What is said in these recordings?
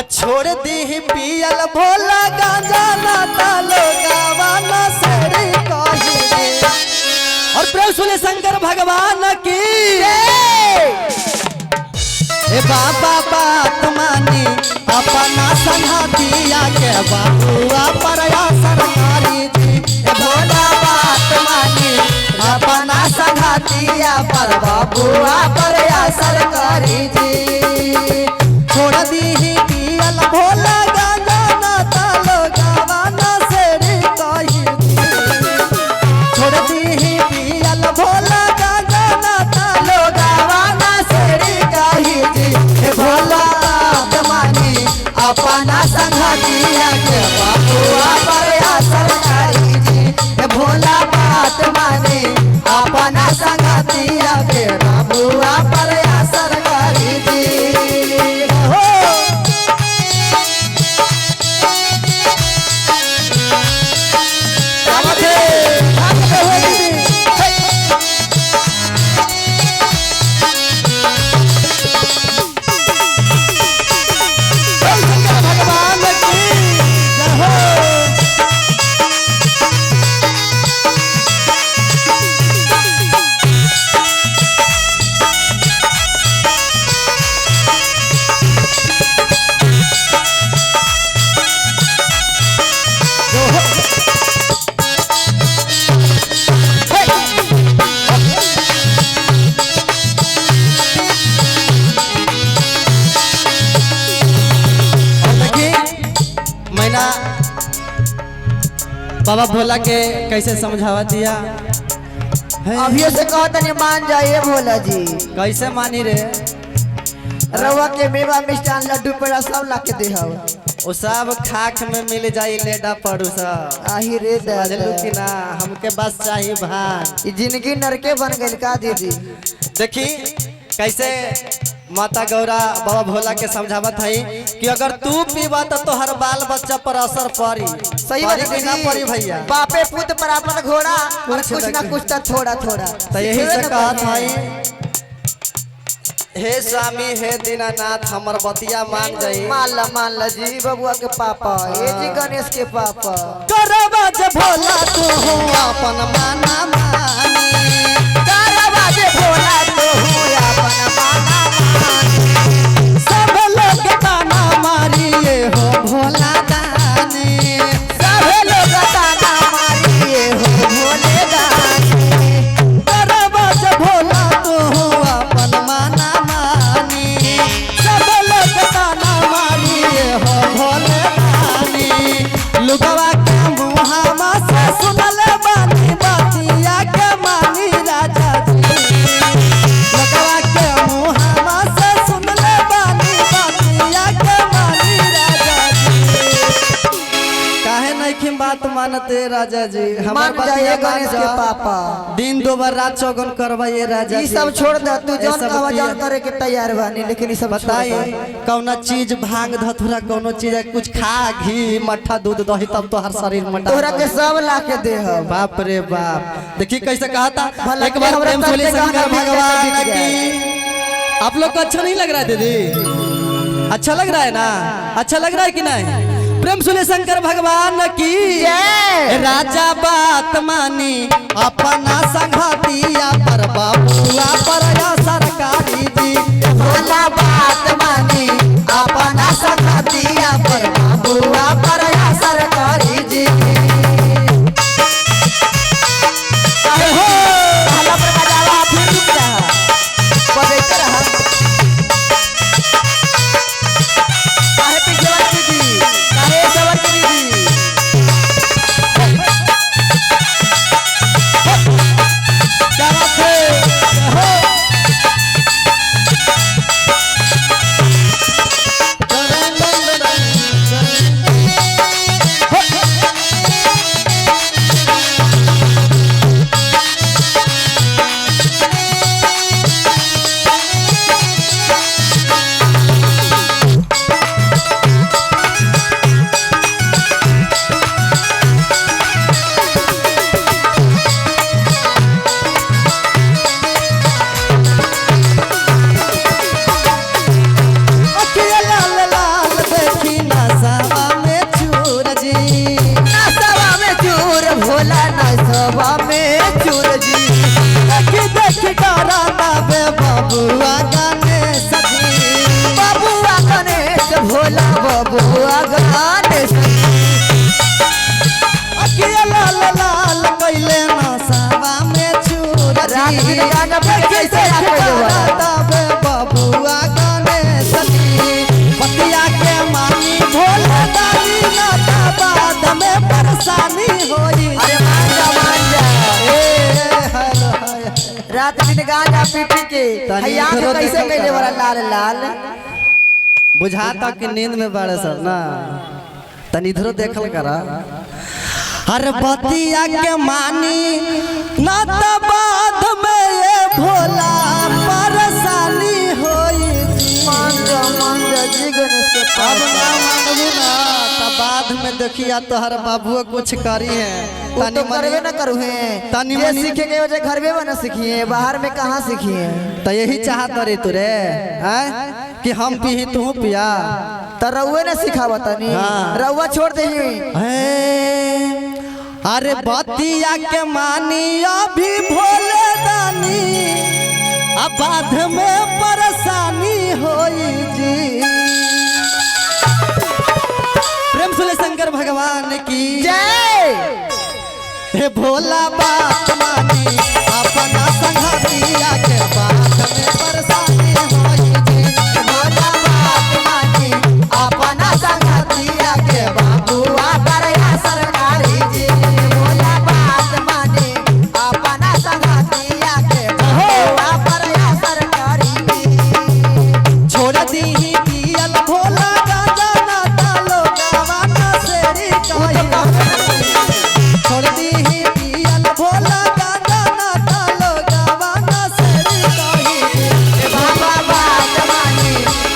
छोड़ दी पियल भोला गांजा नाता लोगावा नसरी कही। और प्रेम सुने शंकर भगवान की ए बाबा बात मानी अपना संघातिया के बाबुआ पर सरकारी जी। ए भोला बात मानी अपना संघातिया पर बाबुआ पर सरकारी जी। छोड़ दी पियल भोला गांजा नाता लोगावा नसरी कही। छोड़ दी पियल भोला गांजा नाता लोगावा नसरी कही जी। ए भोला मानी अपना संघातिया के बाबुआ पर सरकारी जी। ए भोला बात मानी अपना संघातिया के बाबुआ पर सरकारी जी। बाबा भोला के कैसे समझावा दिया अभी से कहता नहीं मान जाइए भोला जी। कैसे मानी रे? रवा के मेवा मिष्ठान लड्डू पेड़ा सब ला के दे वो सब खाक में मिल जाई लेडा पड़ू सब। आही रे कि ना हमके बस चाहिए भान। जिंदगी नरके बन गई का दीदी। देखी कैसे माता गौरा बाबा भोला के समझावत है कि अगर तू पीबा तो तोहर बाल बच्चा पर असर पड़ी। सही बात ना पड़ी भैया। बापे पुत पर अपन घोड़ा और कुछ ना कुछ तो थोड़ा थोड़ा। तो यही से कहत है हे स्वामी हे दीनानाथ हमर बतिया मान जाई। मान ला जी बबुआ के पापा ये जी गणेश के पापा। करवा जे भोला तू हो अपन माना मानी। करवा जे भोला तू हो अपन माना मानी। सब लोग ताना मारिए हो भोला दानी। सब लोग ताना मारिए हो भोले दानी। करवा जे भोला तू हो अपन माना मानी। सब लोग ताना मारिए हो भोले दानी। लुगवा के मुहावा से सुनल बानी बातिया के मानी राजा जी। लुगवा के मुहावा से सुनल बानी बातिया के मानी राजा जी। काहे नहीं बात मानते राजा जी? हमार बतिया गणेश के पापा। दिन दोबार रात चौगन करवाइए राजा जी। सब छोड़ दे तू जौन कहवा जौन करे के तैयार बानी लेकिन ई सब बताई कौना चीज भांग धतुरा कौनो चीज कुछ खा घी मट्ठा दूध दही तब तो हर शरीर में तोरा के सब ला के दे हम। बाप रे बाप। देखिए कैसे कहा था एक बार प्रेम सुनी शंकर भगवान की। आप लोग को अच्छा नहीं लग रहा है दीदी? अच्छा लग रहा है ना? अच्छा लग रहा है कि नहीं? प्रेम सुने शंकर भगवान की राजा बात मानी अपना संघातिया पर बाबुआ पर सरकारी जी। भोला बात मानी अपना संघातिया पर बाबुआ पर सरकारी जी। बबुआ गणेश जी बबुआ गणेश भोला बबुआ गणेश अखिया लाल लाल कैले नसावा में चूर रात दिन गाना पे कैसे रखे हुआ तबे बबुआ गणेश जी पतिया के मानी भोला दानी ना बाद में परेशानी होई। अरे मान जा रात दिन गाना पी पी के तनी हैया इधरो कैसे देखल कैले करा। वाला लाल लाल बुझाता कि नींद में बड़े सब ना तनी इधरो देखल करा। हर बतिया के मानी ना बाद में ये भोला परेशानी होई। मान जा जी गणेश के अब पास ना मानबू ना तब बाद में देखिया तोहर बाबुओ कुछ करी है वो तो करवे ना करू है तनी ये मनी- सीखेंगे वजह घर में बना सीखिए बाहर में कहाँ सीखिए तो यही चाहत रे तुरे हैं कि हम पी तू पिया। तो रउए ना सिखावा तनी हाँ। रउआ छोड़ दे अरे बतिया के मानी अभी भोले दानी अब बाद में परेशानी होई जी। प्रेम सुले शंकर भगवान की जय हे भोला बात मानी अपना संगतिया के बाद में परेशानी होई जी। भोला बात मानी अपना संगतिया के बाबुआ करया सरकारी जी भोला बात मानी अपना संगतिया के बाबुआ करया सरकारी जी छोड़ दी पियल भोला गाजा ना तालो गावा ना सेरी कही। छोड़ दी पियल भोला गाजा ना तालो गावा ना सेरी कही। बाबा बात मानी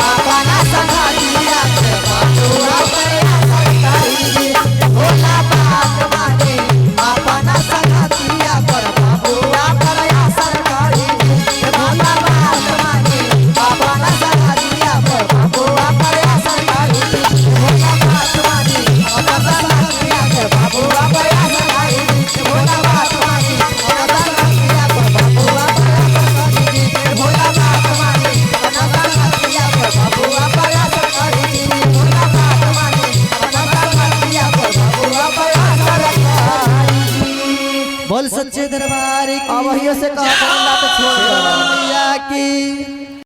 अपना संगतिया के बाबुआ करया सरकारी जी भोला बात मानी अपना संगतिया पर बाबुआ करया सरकारी जी भोला बात मानी अपना संगतिया पर बाबुआ करया सरकारी जी भोला बात मानी अपना संगतिया के बाबुआ करया सरकारी जी भोला बात मानी अपना संगतिया पर बाबुआ करया सरकारी जी भोला बात मानी अपना संगतिया पर बाबुआ करया सरकारी जी भोला बात मानी अपना संगतिया पर बाबुआ करया सरकारी जी बोल सच्चे दरबार की। अब वही से कहा